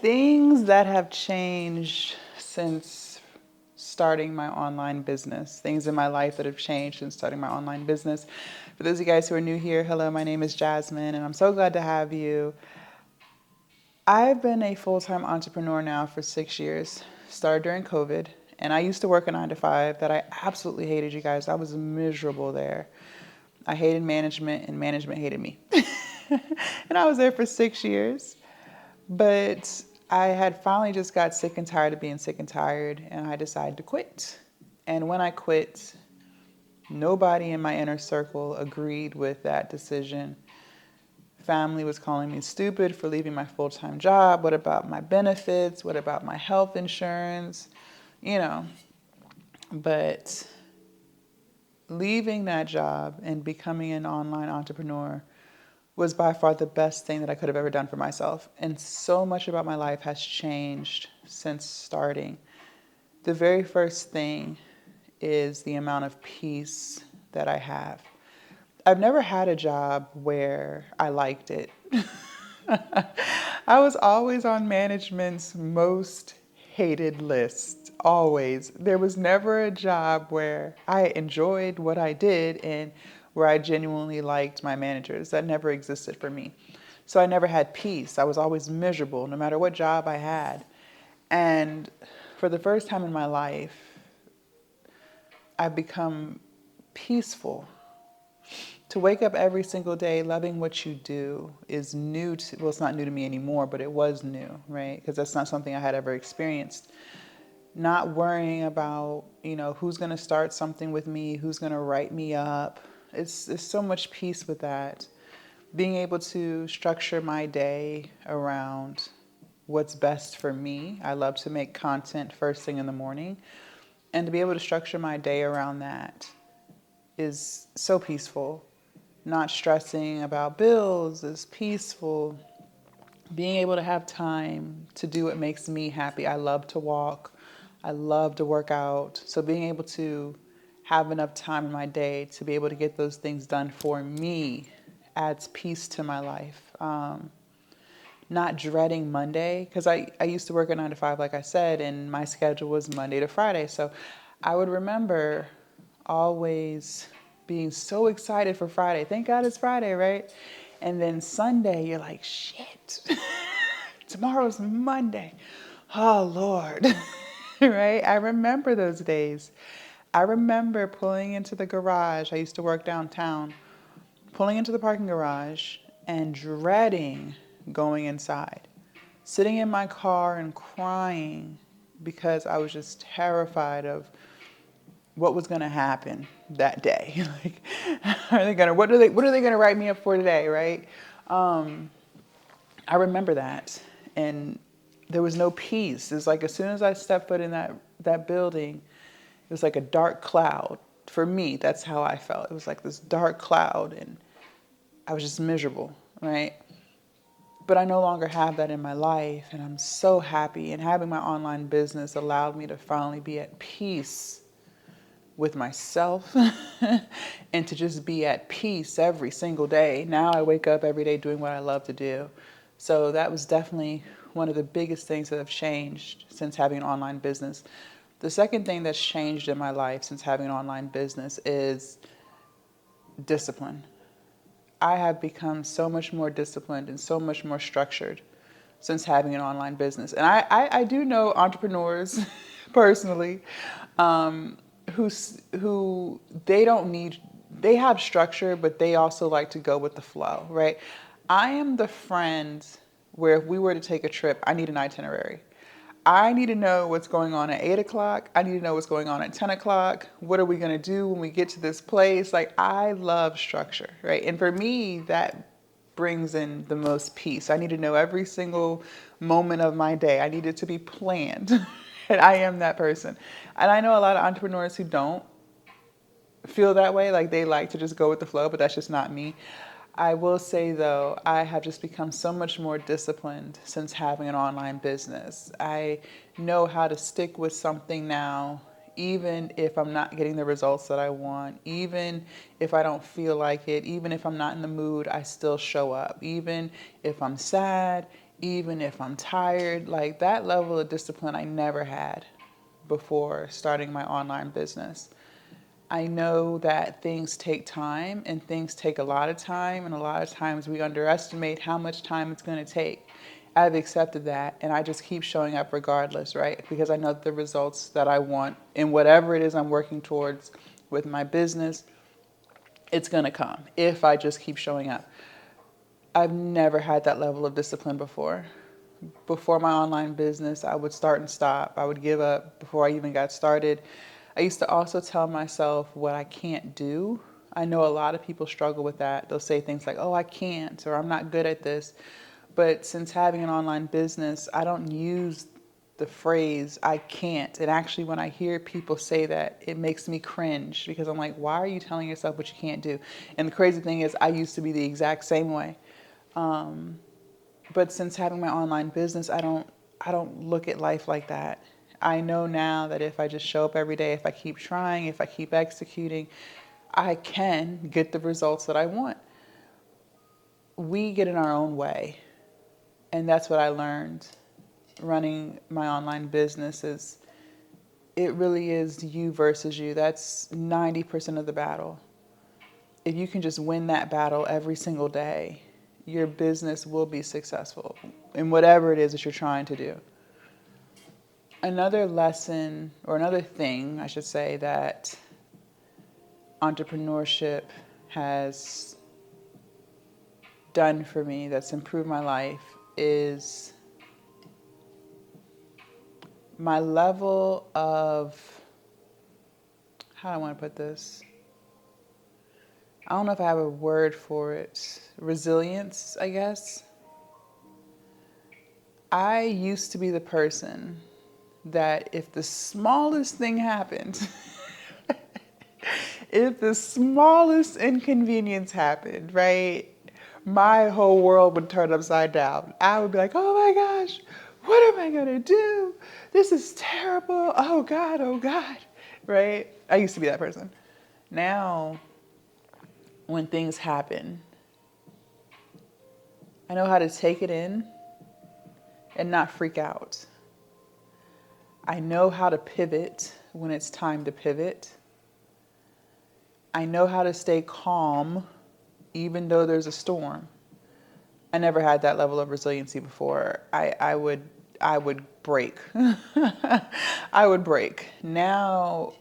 Things that have changed since starting my online business, things in my life that have changed since starting my online business. For those of you guys who are new here, hello, my name is Jasmine, and I'm so glad to have you. I've been a full-time entrepreneur now for 6 years, started during COVID, and I used to work a 9 to 5 that I absolutely hated, you guys. I was miserable there. I hated management, and management hated me. And I was there for 6 years. But I had finally just got sick and tired of being sick and tired, and I decided to quit. And when I quit, nobody in my inner circle agreed with that decision. Family was calling me stupid for leaving my full-time job. What about my benefits? What about my health insurance? You know, but leaving that job and becoming an online entrepreneur was by far the best thing that I could have ever done for myself. And so much about my life has changed since starting. The very first thing is the amount of peace that I have. I've never had a job where I liked it. I was always on management's most hated list, always. There was never a job where I enjoyed what I did and where I genuinely liked my managers. That never existed for me. So I never had peace. I was always miserable, no matter what job I had. And for the first time in my life, I've become peaceful. To wake up every single day loving what you do is new to, well, it's not new to me anymore, but it was new, right? Because that's not something I had ever experienced. Not worrying about, who's going to start something with me, who's going to write me up. It's so much peace with that. Being able to structure my day around what's best for me. I love to make content first thing in the morning. And to be able to structure my day around that is so peaceful. Not stressing about bills is peaceful. Being able to have time to do what makes me happy. I love to walk. I love to work out. So being able to have enough time in my day to be able to get those things done for me adds peace to my life. Not dreading Monday, because I used to work a 9 to 5, like I said, and my schedule was Monday to Friday. So I would remember always being so excited for Friday. Thank God it's Friday, right? And then Sunday, you're like, shit, tomorrow's Monday. Oh, Lord, right? I remember those days. I remember pulling into the garage. I used to work downtown, pulling into the parking garage and dreading going inside, sitting in my car and crying because I was just terrified of what was going to happen that day. Like, what are they going to write me up for today, right? I remember that, and there was no peace. It's like as soon as I stepped foot in that building, it was like a dark cloud. For me, that's how I felt. It was like this dark cloud, and I was just miserable, right? But I no longer have that in my life, and I'm so happy. And having my online business allowed me to finally be at peace with myself and to just be at peace every single day. Now I wake up every day doing what I love to do. So that was definitely one of the biggest things that have changed since having an online business. The second thing that's changed in my life since having an online business is discipline. I have become so much more disciplined and so much more structured since having an online business. And I do know entrepreneurs personally who they have structure, but they also like to go with the flow, right? I am the friend where if we were to take a trip, I need an itinerary. I need to know what's going on at 8 o'clock. I need to know what's going on at 10 o'clock. What are we going to do when we get to this place? Like, I love structure, right? And for me, that brings in the most peace. I need to know every single moment of my day. I need it to be planned. And I am that person. And I know a lot of entrepreneurs who don't feel that way, like they like to just go with the flow, but that's just not me. I will say though, I have just become so much more disciplined since having an online business. I know how to stick with something now, even if I'm not getting the results that I want, even if I don't feel like it, even if I'm not in the mood, I still show up. Even if I'm sad, even if I'm tired. Like that level of discipline I never had before starting my online business. I know that things take time and things take a lot of time, and a lot of times we underestimate how much time it's going to take. I've accepted that and I just keep showing up regardless, right? Because I know the results that I want in whatever it is I'm working towards with my business, it's going to come if I just keep showing up. I've never had that level of discipline before. Before my online business, I would start and stop. I would give up before I even got started. I used to also tell myself what I can't do. I know a lot of people struggle with that. They'll say things like, oh, I can't, or I'm not good at this. But since having an online business, I don't use the phrase I can't. And actually, when I hear people say that, it makes me cringe because I'm like, why are you telling yourself what you can't do? And the crazy thing is, I used to be the exact same way. But since having my online business, I don't look at life like that. I know now that if I just show up every day, if I keep trying, if I keep executing, I can get the results that I want. We get in our own way. And that's what I learned running my online business is it really is you versus you. That's 90% of the battle. If you can just win that battle every single day, your business will be successful in whatever it is that you're trying to do. Another lesson, or another thing, I should say, that entrepreneurship has done for me that's improved my life is my level of, how do I want to put this? I don't know if I have a word for it. Resilience, I guess. I used to be the person that if the smallest thing happened, if the smallest inconvenience happened, right, my whole world would turn upside down. I would be like, oh my gosh, what am I going to do? This is terrible. Oh God, right? I used to be that person. Now, when things happen, I know how to take it in and not freak out. I know how to pivot when it's time to pivot. I know how to stay calm even though there's a storm. I never had that level of resiliency before. I would break. I would break. Now,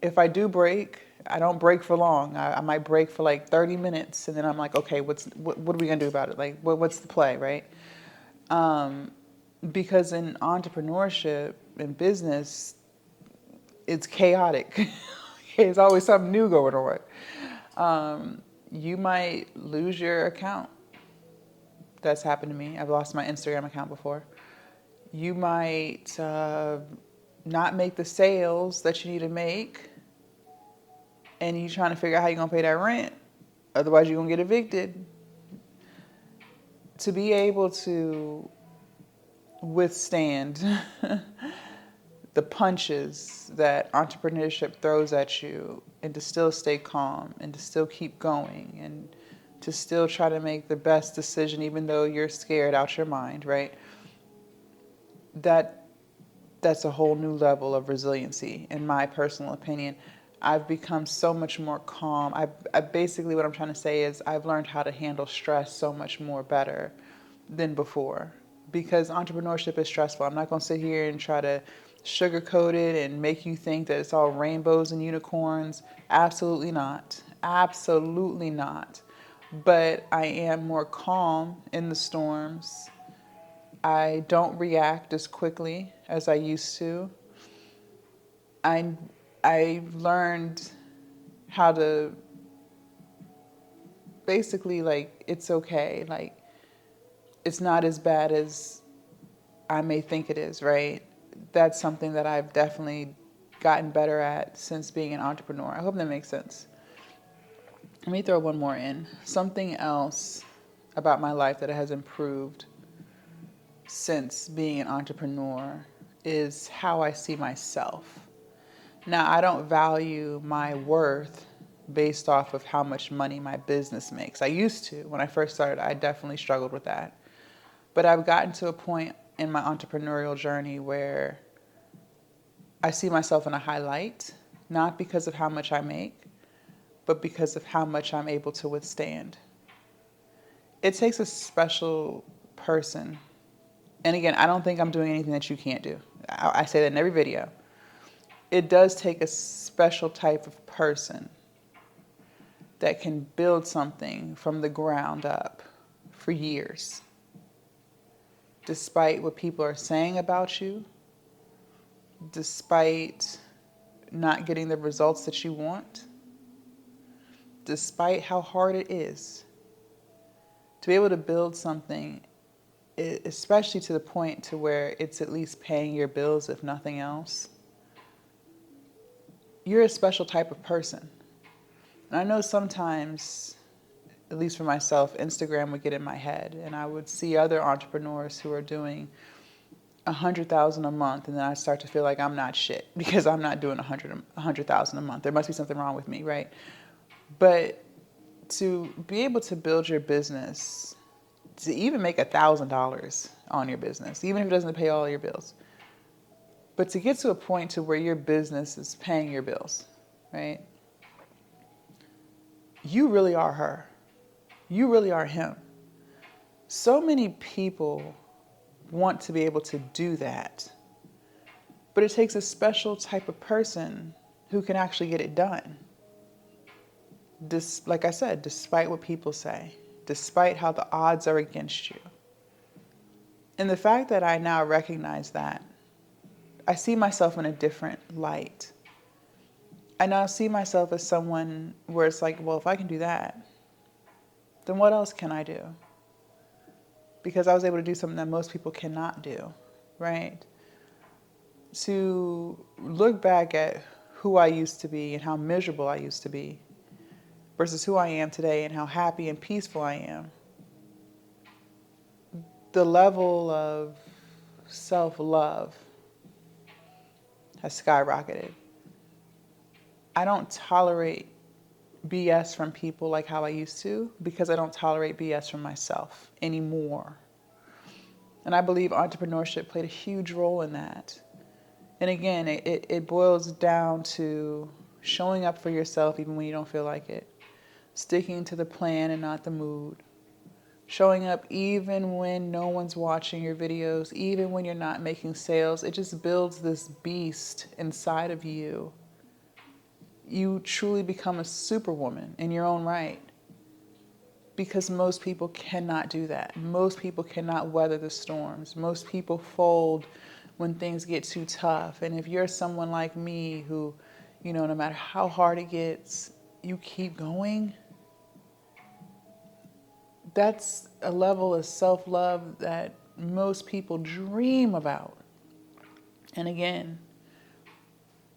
if I do break, I don't break for long. I might break for like 30 minutes, and then I'm like, okay, what are we gonna do about it? Like, what's the play, right? Because in entrepreneurship and business, it's chaotic. There's always something new going on. You might lose your account. That's happened to me. I've lost my Instagram account before. You might not make the sales that you need to make, and you're trying to figure out how you're going to pay that rent. Otherwise, you're going to get evicted. To be able to withstand the punches that entrepreneurship throws at you, and to still stay calm, and to still keep going, and to still try to make the best decision even though you're scared out your mind, right? That's a whole new level of resiliency, in my personal opinion. I've become so much more calm. I basically, what I'm trying to say is I've learned how to handle stress so much more better than before, because entrepreneurship is stressful. I'm not going to sit here and try to sugarcoat it and make you think that it's all rainbows and unicorns. Absolutely not. Absolutely not. But I am more calm in the storms. I don't react as quickly as I used to. I've learned how to basically, like, it's okay. Like, it's not as bad as I may think it is, right? That's something that I've definitely gotten better at since being an entrepreneur. I hope that makes sense. Let me throw one more in. Something else about my life that has improved since being an entrepreneur is how I see myself. Now, I don't value my worth based off of how much money my business makes. I used to. When I first started, I definitely struggled with that. But I've gotten to a point in my entrepreneurial journey where I see myself in a highlight, not because of how much I make, but because of how much I'm able to withstand. It takes a special person. And again, I don't think I'm doing anything that you can't do. I say that in every video. It does take a special type of person that can build something from the ground up for years, despite what people are saying about you, despite not getting the results that you want, despite how hard it is to be able to build something, especially to the point to where it's at least paying your bills, if nothing else. You're a special type of person. And I know sometimes, at least for myself, Instagram would get in my head, and I would see other entrepreneurs who are doing $100,000 a month, and then I start to feel like I'm not shit because I'm not doing $100,000 a month. There must be something wrong with me, right? But to be able to build your business, to even make $1,000 on your business, even if it doesn't pay all your bills, but to get to a point to where your business is paying your bills, right? You really are her. You really are him. So many people want to be able to do that, but it takes a special type of person who can actually get it done. Like I said, despite what people say, despite how the odds are against you. And the fact that I now recognize that, I see myself in a different light. I now see myself as someone where it's like, well, if I can do that, then what else can I do? Because I was able to do something that most people cannot do, right? To look back at who I used to be and how miserable I used to be versus who I am today and how happy and peaceful I am. The level of self-love has skyrocketed. I don't tolerate BS from people like how I used to because I don't tolerate BS from myself anymore. And I believe entrepreneurship played a huge role in that. And again, it boils down to showing up for yourself even when you don't feel like it, sticking to the plan and not the mood, showing up even when no one's watching your videos, even when you're not making sales. It just builds this beast inside of you. You truly become a superwoman in your own right, because most people cannot do that. Most people cannot weather the storms. Most people fold when things get too tough. And if you're someone like me who, no matter how hard it gets, you keep going, that's a level of self-love that most people dream about. And again,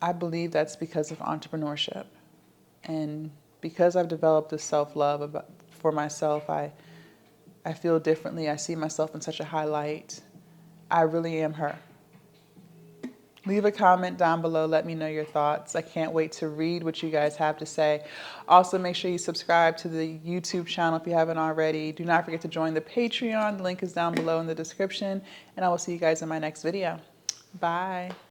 I believe that's because of entrepreneurship. And because I've developed this self-love for myself, I feel differently. I see myself in such a high light. I really am her. Leave a comment down below. Let me know your thoughts. I can't wait to read what you guys have to say. Also, make sure you subscribe to the YouTube channel if you haven't already. Do not forget to join the Patreon. The link is down below in the description. And I will see you guys in my next video. Bye.